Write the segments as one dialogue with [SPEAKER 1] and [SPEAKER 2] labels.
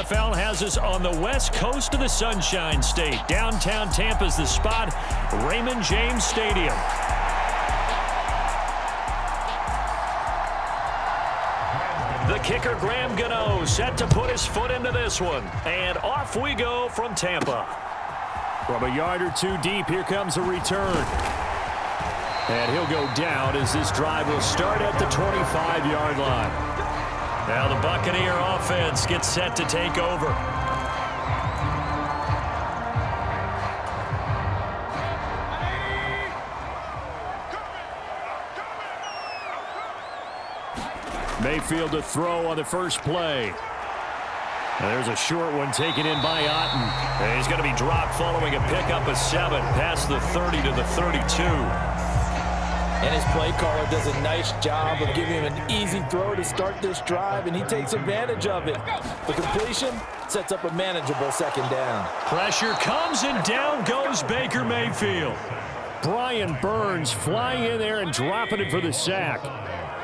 [SPEAKER 1] NFL has us on the west coast of the Sunshine State. Downtown Tampa's the spot, Raymond James Stadium. The kicker, Graham Gano, set to put his foot into this one. And off we go from Tampa. From a yard or two deep, here comes a return. And he'll go down as this drive will start at the 25-yard line. Now the Buccaneer offense gets set to take over. Mayfield to throw on the first play. There's a short one taken in by Otten. And he's going to be dropped following a pickup of 7 past the 30 to the 32.
[SPEAKER 2] And his play caller does a nice job of giving him an easy throw to start this drive, and he takes advantage of it. The completion sets up a manageable second down.
[SPEAKER 1] Pressure comes, and down goes Baker Mayfield. Brian Burns flying in there and dropping it for the sack.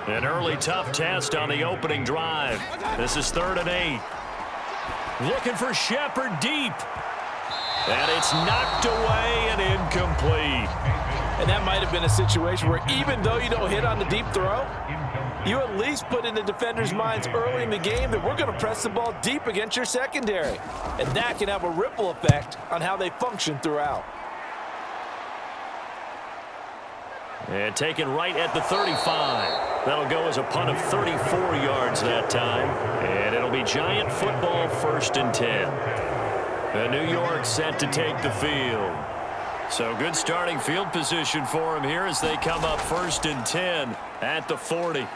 [SPEAKER 1] An early tough test on the opening drive. This is 3rd and 8. Looking for Shepard deep. And it's knocked away and incomplete.
[SPEAKER 2] And that might have been a situation where even though you don't hit on the deep throw, you at least put in the defender's minds early in the game that we're going to press the ball deep against your secondary. And that can have a ripple effect on how they function throughout.
[SPEAKER 1] And taken right at the 35. That'll go as a punt of 34 yards that time. And it'll be Giant football 1st and 10. And New York set to take the field. So good starting field position for him here as they come up 1st and 10 at the 40. Now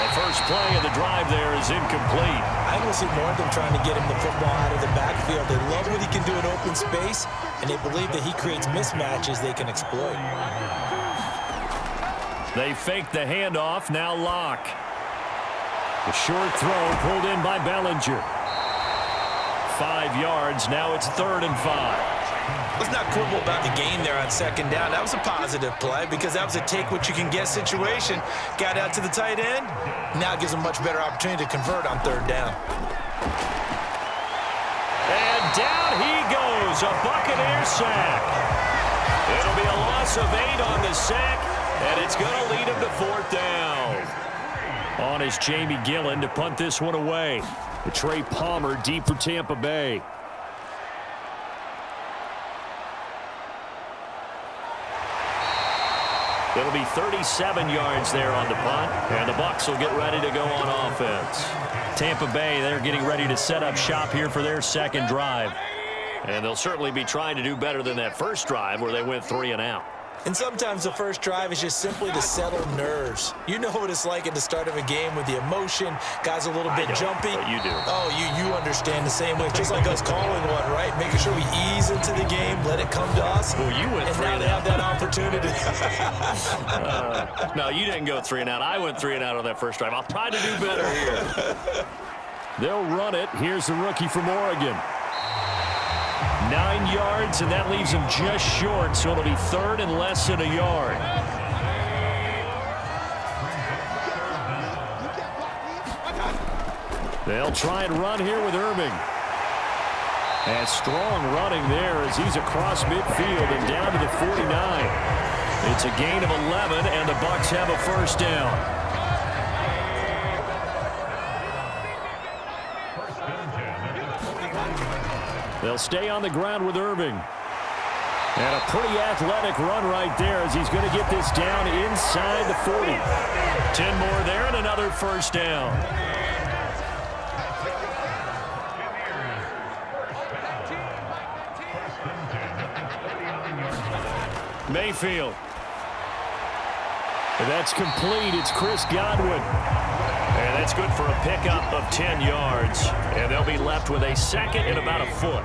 [SPEAKER 1] the first play of the drive there is incomplete.
[SPEAKER 2] I don't see more of them trying to get him the football out of the backfield. They love what he can do in open space, and they believe that he creates mismatches they can exploit.
[SPEAKER 1] They fake the handoff, now Locke. The short throw pulled in by Bellinger. 5 yards, now it's 3rd and 5.
[SPEAKER 2] Let's not quibble about the gain there on 2nd down. That was a positive play because that was a take-what-you-can-get situation. Got out to the tight end. Now it gives them much better opportunity to convert on 3rd down.
[SPEAKER 1] And down he goes, a Buccaneer sack. It'll be a loss of 8 on the sack, and it's going to lead him to 4th down. On is Jamie Gillen to punt this one away. The Trey Palmer deep for Tampa Bay. It'll be 37 yards there on the punt, and the Bucs will get ready to go on offense. Tampa Bay, they're getting ready to set up shop here for their 2nd drive. And they'll certainly be trying to do better than that first drive where they went 3 and out.
[SPEAKER 2] And sometimes the first drive is just simply to settle nerves. You know what it's like at the start of a game with the emotion. Guys a little bit jumpy.
[SPEAKER 1] But you do.
[SPEAKER 2] Oh, you understand the same way. Just like us calling one, right? Making sure we ease into the game, let it come to us.
[SPEAKER 1] Well, you went 3
[SPEAKER 2] and
[SPEAKER 1] and
[SPEAKER 2] now
[SPEAKER 1] out.
[SPEAKER 2] they have that opportunity.
[SPEAKER 1] No, you didn't go 3 and out. I went 3 and out on that first drive. I'll try to do better here. They'll run it. Here's the rookie from Oregon. 9 yards, and that leaves him just short, so it'll be 3rd and less than a yard. They'll try and run here with Irving. And strong running there as he's across midfield and down to the 49. It's a gain of 11, and the Bucs have a 1st down. They'll stay on the ground with Irving. And a pretty athletic run right there as he's going to get this down inside the 40. 10 more there and another 1st down. Mayfield. And that's complete. It's Chris Godwin. And that's good for a pickup of 10 yards. And they'll be left with a 2nd and about a foot.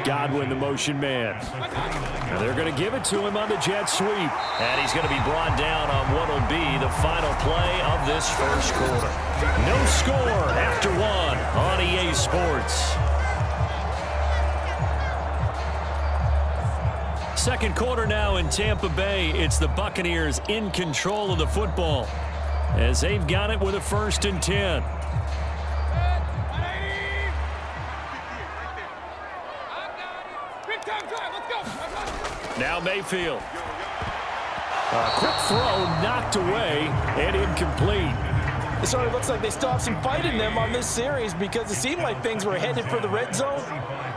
[SPEAKER 1] Godwin, the motion man. And they're going to give it to him on the jet sweep. And he's going to be brought down on what will be the final play of this first quarter. No score after 1 on EA Sports. Second quarter now in Tampa Bay. It's the Buccaneers in control of the football. as they've got it with a 1st and 10. Now Mayfield. A quick throw knocked away and incomplete.
[SPEAKER 2] It sort of looks like they still have some fight in them on this series because it seemed like things were headed for the red zone.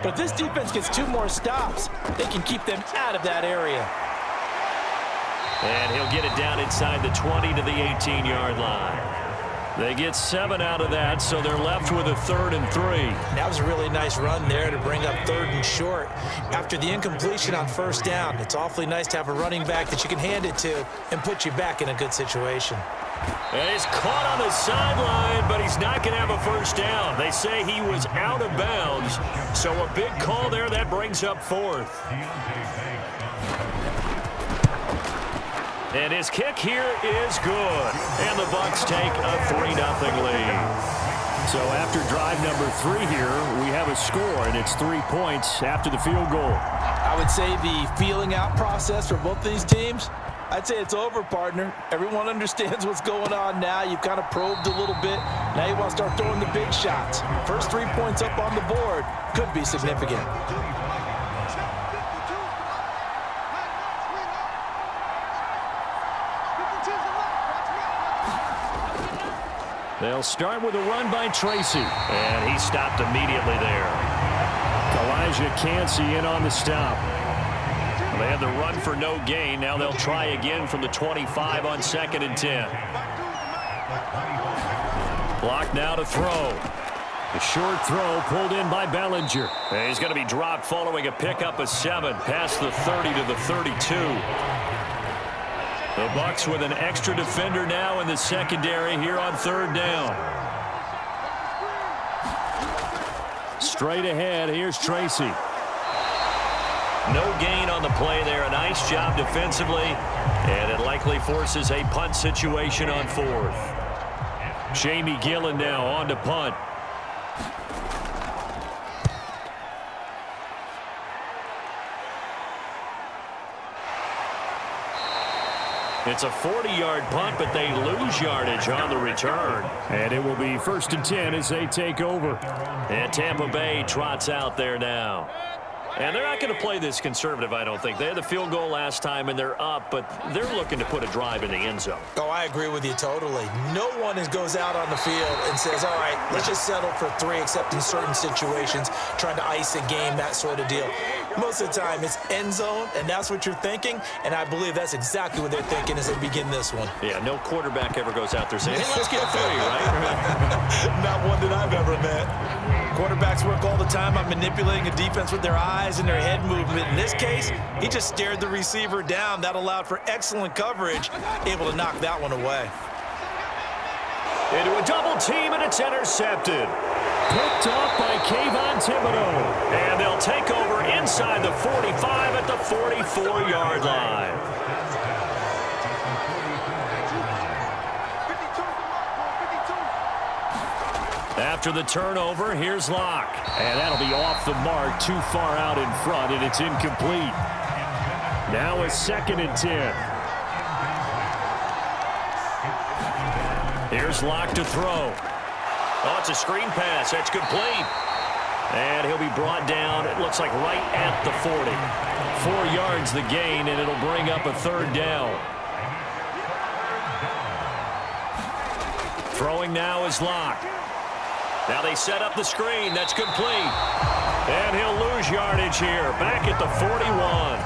[SPEAKER 2] But if this defense gets 2 more stops, they can keep them out of that area.
[SPEAKER 1] And he'll get it down inside the 20 to the 18-yard line. They get 7 out of that, so they're left with a 3rd and 3.
[SPEAKER 2] That was a really nice run there to bring up 3rd and short. After the incompletion on 1st down, it's awfully nice to have a running back that you can hand it to and put you back in a good situation.
[SPEAKER 1] And he's caught on the sideline, but he's not going to have a 1st down. They say he was out of bounds, so a big call there that brings up 4th. And his kick here is good. And the Bucs take a 3-0 lead. So after drive number 3 here, we have a score, and it's 3 points after the field goal.
[SPEAKER 2] I would say the feeling out process for both these teams, I'd say it's over, partner. Everyone understands what's going on now. You've kind of probed a little bit. Now you want to start throwing the big shots. First 3 points up on the board could be significant.
[SPEAKER 1] They'll start with a run by Tracy. And he stopped immediately there. Elijah Cansey in on the stop. They had the run for no gain. Now they'll try again from the 25 on 2nd and 10. Blocked now to throw. The short throw pulled in by Bellinger. And he's going to be dropped following a pickup of 7 past the 30 to the 32. The Bucs with an extra defender now in the secondary here on 3rd down. Straight ahead, here's Tracy. No gain on the play there. A nice job defensively, and it likely forces a punt situation on 4th. Jamie Gillen now on to punt. It's a 40-yard punt, but they lose yardage on the return. And it will be 1st and 10 as they take over. And Tampa Bay trots out there now. And they're not going to play this conservative, I don't think. They had the field goal last time, and they're up, but they're looking to put a drive in the end zone.
[SPEAKER 2] Oh, I agree with you totally. No one goes out on the field and says, all right, let's just settle for 3, except in certain situations, trying to ice a game, that sort of deal. Most of the time, it's end zone, and that's what you're thinking, and I believe that's exactly what they're thinking as they begin this one.
[SPEAKER 1] Yeah, no quarterback ever goes out there saying, hey, let's get 3, right?
[SPEAKER 2] Not one that I've ever met. Quarterbacks work all the time on manipulating a defense with their eyes and their head movement. In this case, he just stared the receiver down. That allowed for excellent coverage, able to knock that one away.
[SPEAKER 1] Into a double team, and it's intercepted. Picked off by Kayvon Thibodeau. And they'll take over inside the 45 at the 44-yard line. After the turnover, here's Locke. And that'll be off the mark, too far out in front, and it's incomplete. Now a 2nd and 10. Here's Locke to throw. Oh, it's a screen pass. That's complete. And he'll be brought down, it looks like right at the 40. 4 yards the gain, and it'll bring up a 3rd down. Throwing now is Locke. Now they set up the screen. That's complete. And he'll lose yardage here. Back at the 41.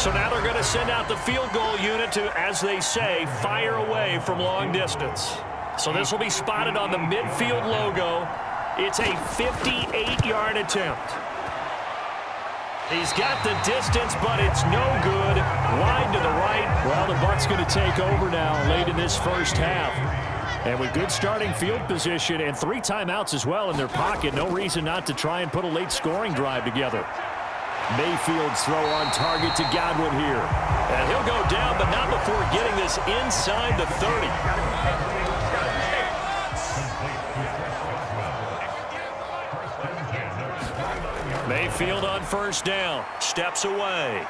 [SPEAKER 1] So now they're going to send out the field goal unit to, as they say, fire away from long distance. So this will be spotted on the midfield logo. It's a 58-yard attempt. He's got the distance, but it's no good. Wide to the right. Well, the Bucs going to take over now late in this first half. And with good starting field position and 3 timeouts as well in their pocket, no reason not to try and put a late scoring drive together. Mayfield's throw on target to Godwin here. And he'll go down, but not before getting this inside the 30. Mayfield on 1st down. Steps away.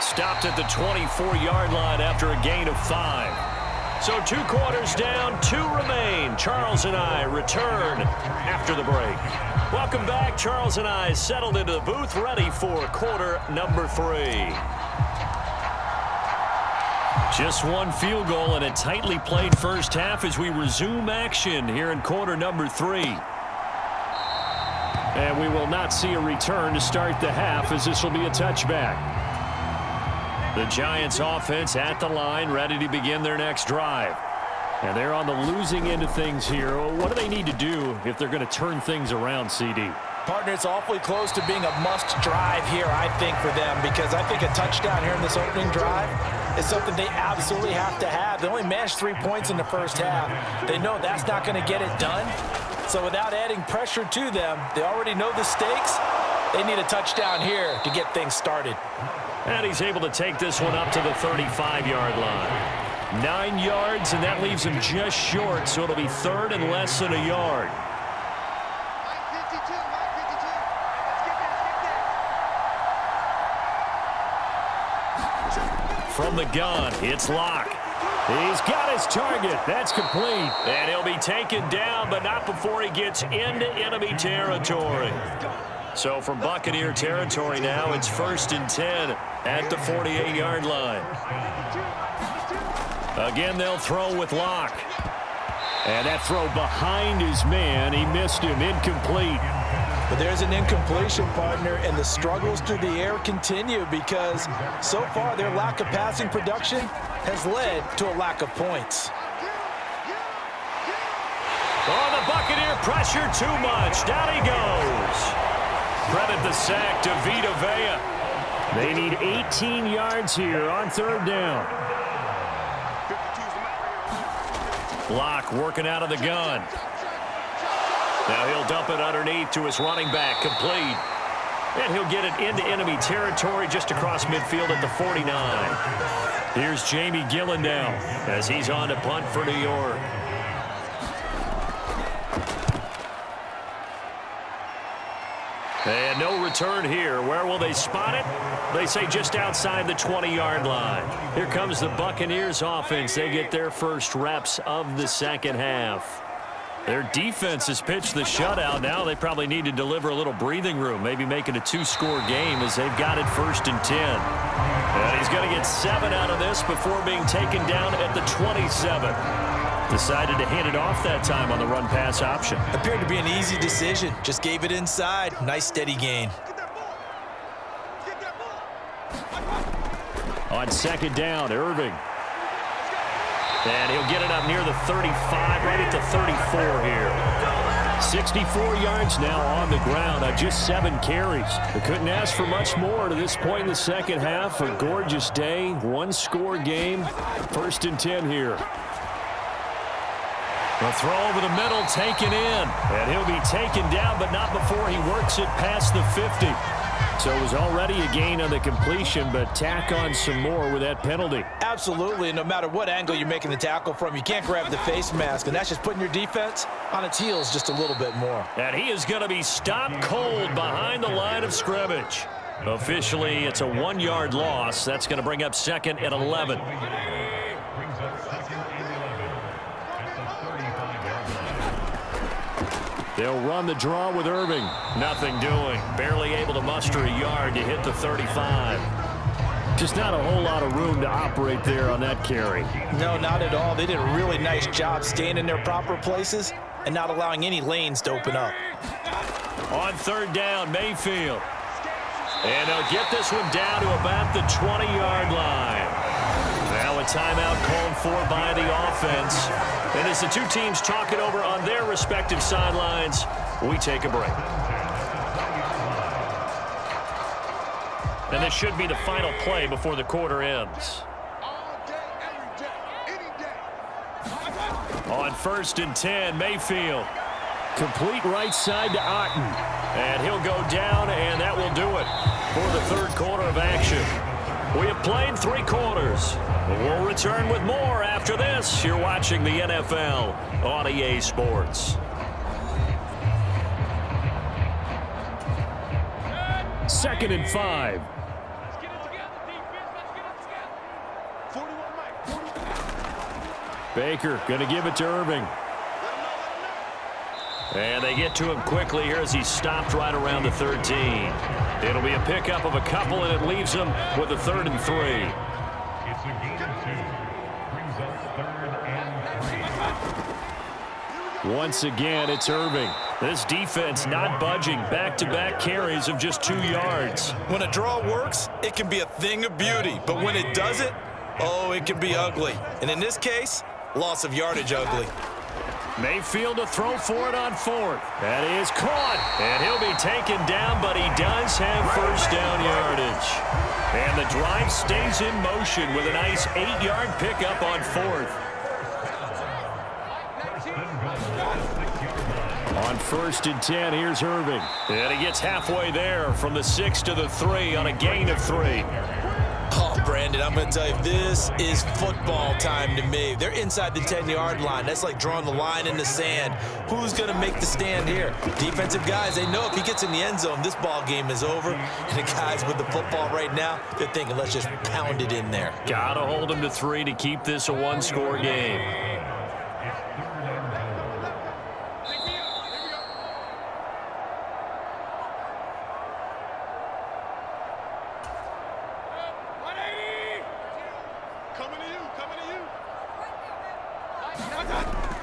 [SPEAKER 1] stopped at the 24-yard line after a gain of 5. So 2 quarters down, 2 remain. Charles and I return after the break. Welcome back. Charles and I settled into the booth, ready for quarter number 3. Just 1 field goal and a tightly played first half as we resume action here in quarter number 3. And we will not see a return to start the half, as this will be a touchback. The Giants offense at the line, ready to begin their next drive. And they're on the losing end of things here. What do they need to do if they're going to turn things around, CD?
[SPEAKER 2] Partner, it's awfully close to being a must drive here, I think, for them, because I think a touchdown here in this opening drive is something they absolutely have to have. They only managed 3 points in the first half. They know that's not going to get it done. So without adding pressure to them, they already know the stakes. They need a touchdown here to get things started.
[SPEAKER 1] And he's able to take this one up to the 35-yard line. 9 yards, and that leaves him just short, so it'll be 3rd and less than a yard. From the gun, it's Locke. He's got his target. That's complete. And he'll be taken down, but not before he gets into enemy territory. So from Buccaneer territory now, it's 1st and 10 at the 48-yard line. Again, they'll throw with Locke. And that throw behind his man. He missed him. Incomplete.
[SPEAKER 2] But there's an incompletion, partner, and the struggles through the air continue because so far their lack of passing production has led to a lack of points.
[SPEAKER 1] Oh, the Buccaneer pressure too much. Down he goes. Credit the sack to Vita Vea. They need 18 yards here on 3rd down. Locke working out of the gun. Now he'll dump it underneath to his running back, complete. And he'll get it into enemy territory just across midfield at the 49. Here's Jamie Gillen now as he's on to punt for New York. And no return here. Where will they spot it? They say just outside the 20-yard line. Here comes the Buccaneers offense. They get their first reps of the second half. Their defense has pitched the shutout. Now they probably need to deliver a little breathing room, maybe make it a 2-score game as they've got it 1st and 10. And he's going to get 7 out of this before being taken down at the 27. Decided to hand it off that time on the run-pass option.
[SPEAKER 2] Appeared to be an easy decision. Just gave it inside. Nice steady gain.
[SPEAKER 1] On 2nd down, Irving. And he'll get it up near the 35, right at the 34 here. 64 yards now on the ground on just 7 carries. They couldn't ask for much more to this point in the second half. A gorgeous day, 1-score game. 1st and 10 here. A throw over the middle, taken in. And he'll be taken down, but not before he works it past the 50. So it was already a gain on the completion, but tack on some more with that penalty.
[SPEAKER 2] Absolutely. No matter what angle you're making the tackle from, you can't grab the face mask, and that's just putting your defense on its heels just a little bit more.
[SPEAKER 1] And he is going to be stopped cold behind the line of scrimmage. Officially, it's a 1-yard loss. That's going to bring up 2nd and 11. They'll run the draw with Irving. Nothing doing. Barely able to muster a yard to hit the 35. Just not a whole lot of room to operate there on that carry.
[SPEAKER 2] No, not at all. They did a really nice job staying in their proper places and not allowing any lanes to open up.
[SPEAKER 1] On 3rd down, Mayfield. And they'll get this one down to about the 20-yard line. Now a timeout called for by the offense. And as the two teams talk it over on their respective sidelines, we take a break. And this should be the final play before the quarter ends. On 1st and 10, Mayfield. Complete right side to Otten. And he'll go down, and that will do it for the 3rd quarter of action. We have played 3 quarters. We'll return with more after this. You're watching the NFL on EA Sports. Second and 5. Baker going to give it to Irving. And they get to him quickly here as he's stopped right around the 13. It'll be a pickup of a couple, and it leaves them with a 3rd and 3.
[SPEAKER 3] It's a gain of 2. Brings up 3rd and 3.
[SPEAKER 1] Once again, it's Irving. This defense not budging. Back-to-back carries of just 2 yards.
[SPEAKER 2] When a draw works, it can be a thing of beauty. But when it doesn't, oh, it can be ugly. And in this case, loss of yardage ugly.
[SPEAKER 1] Mayfield to throw for it on 4th. That is caught. And he'll be taken down, but he does have first down yardage. And the drive stays in motion with a nice 8-yard pickup on 4th. On 1st and 10, here's Irving. And he gets halfway there from the 6 to the 3 on a gain of 3.
[SPEAKER 2] Oh, Brandon, I'm going to tell you, this is football time to me. They're inside the 10-yard line. That's like drawing the line in the sand. Who's going to make the stand here? Defensive guys, they know if he gets in the end zone, this ball game is over. And the guys with the football right now, they're thinking, let's just pound it in there.
[SPEAKER 1] Got to hold him to 3 to keep this a 1-score game.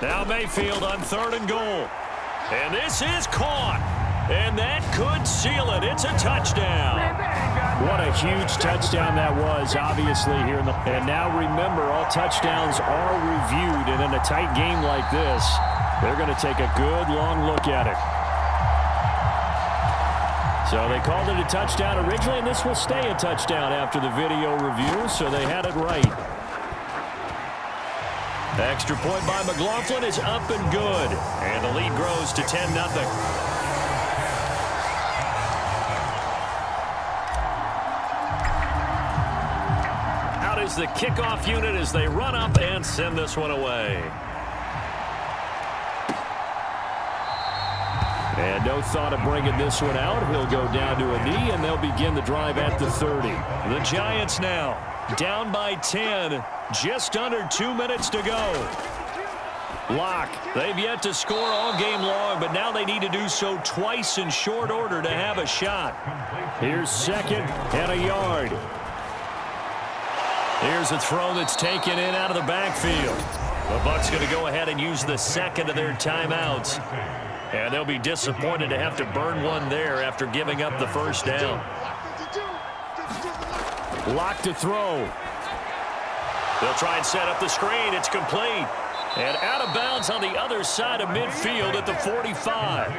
[SPEAKER 1] Now Mayfield on 3rd and goal. And this is caught. And that could seal it. It's a touchdown. What a huge touchdown that was, obviously, here in the... And now remember, all touchdowns are reviewed. And in a tight game like this, they're going to take a good, long look at it. So they called it a touchdown originally, and this will stay a touchdown after the video review, so they had it right. Extra point by McLaughlin is up and good. And the lead grows to 10-0. Out is the kickoff unit as they run up and send this one away. And no thought of bringing this one out. He'll go down to a knee, and they'll begin the drive at the 30. The Giants now down by 10. Just under 2 minutes to go. Locke, they've yet to score all game long, but now they need to do so twice in short order to have a shot. Here's 2nd and a yard. Here's a throw that's taken in out of the backfield. The Bucs going to go ahead and use the 2nd of their timeouts. And they'll be disappointed to have to burn one there after giving up the first down. Locke to throw. They'll try and set up the screen. It's complete. And out of bounds on the other side of midfield at the 45.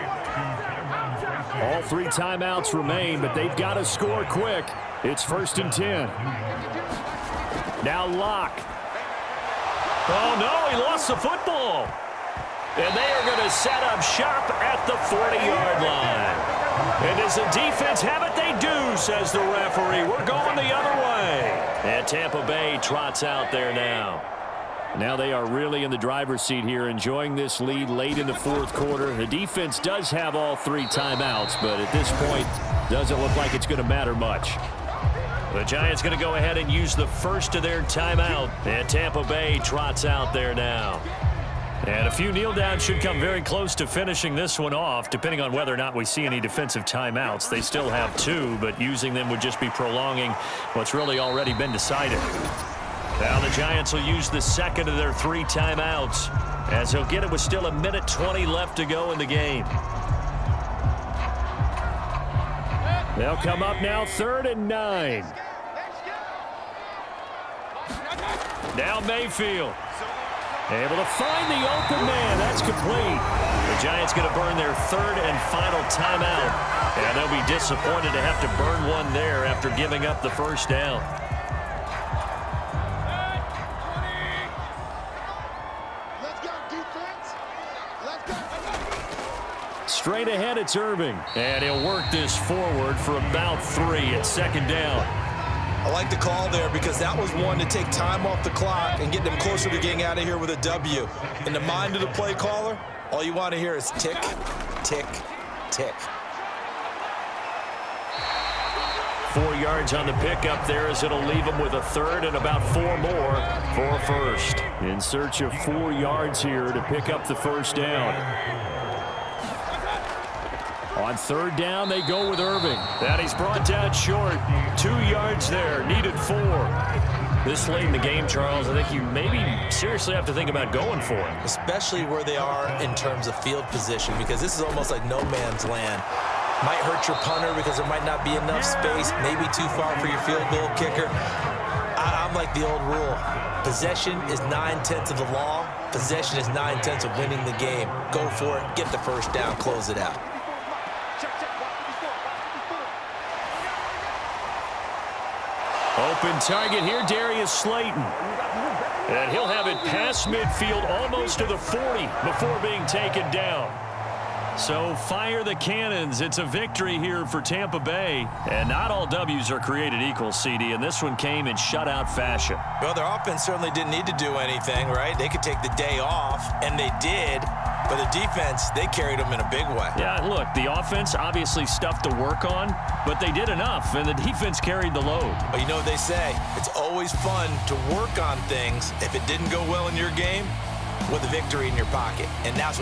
[SPEAKER 1] All 3 timeouts remain, but they've got to score quick. It's 1st and 10. Now Locke. Oh, no, he lost the football. And they are going to set up shop at the 40-yard line. And does the defense have it? They do, says the referee. We're going the other way. And Tampa Bay trots out there now. Now they are really in the driver's seat here, enjoying this lead late in the 4th quarter. The defense does have all 3 timeouts, but at this point, doesn't look like it's going to matter much. The Giants going to go ahead and use the 1st of their timeout. And Tampa Bay trots out there now. And a few kneel downs should come very close to finishing this one off, depending on whether or not we see any defensive timeouts. They still have 2, but using them would just be prolonging what's really already been decided. Now the Giants will use the 2nd of their 3 timeouts, as they'll get it with still 1:20 left to go in the game. They'll come up now 3rd and 9. Now Mayfield. Able to find the open man. That's complete. The Giants going to burn their 3rd and final timeout. And they'll be disappointed to have to burn one there after giving up the first down.
[SPEAKER 4] Let's go, defense. Let's go.
[SPEAKER 1] Straight ahead, it's Irving. And he'll work this forward for about 3 at 2nd down.
[SPEAKER 2] I like the call there because that was one to take time off the clock and get them closer to getting out of here with a W. In the mind of the play caller, all you want to hear is tick, tick, tick.
[SPEAKER 1] 4 yards on the pickup there as it'll leave them with a 3rd and about 4 more for first. In search of 4 yards here to pick up the first down. On third down, they go with Irving. And he's brought down short. 2 yards there, needed 4. This late in the game, Charles, I think you maybe seriously have to think about going for it.
[SPEAKER 2] Especially where they are in terms of field position, because this is almost like no man's land. Might hurt your punter because there might not be enough space, maybe too far for your field goal kicker. I'm like the old rule. Possession is 9/10 of the law. Possession is 9/10 of winning the game. Go for it, get the first down, close it out.
[SPEAKER 1] Open target here, Darius Slayton. And he'll have it past midfield almost to the 40 before being taken down. So fire the cannons. It's a victory here for Tampa Bay. And not all W's are created equal, CD, and this one came in shutout fashion.
[SPEAKER 2] Well, their offense certainly didn't need to do anything, right? They could take the day off, and they did. But the defense, they carried them in a big way.
[SPEAKER 1] Yeah, look, the offense obviously stuff to work on, but they did enough, and the defense carried the load.
[SPEAKER 2] But you know what they say, it's always fun to work on things if it didn't go well in your game with a victory in your pocket. And that's what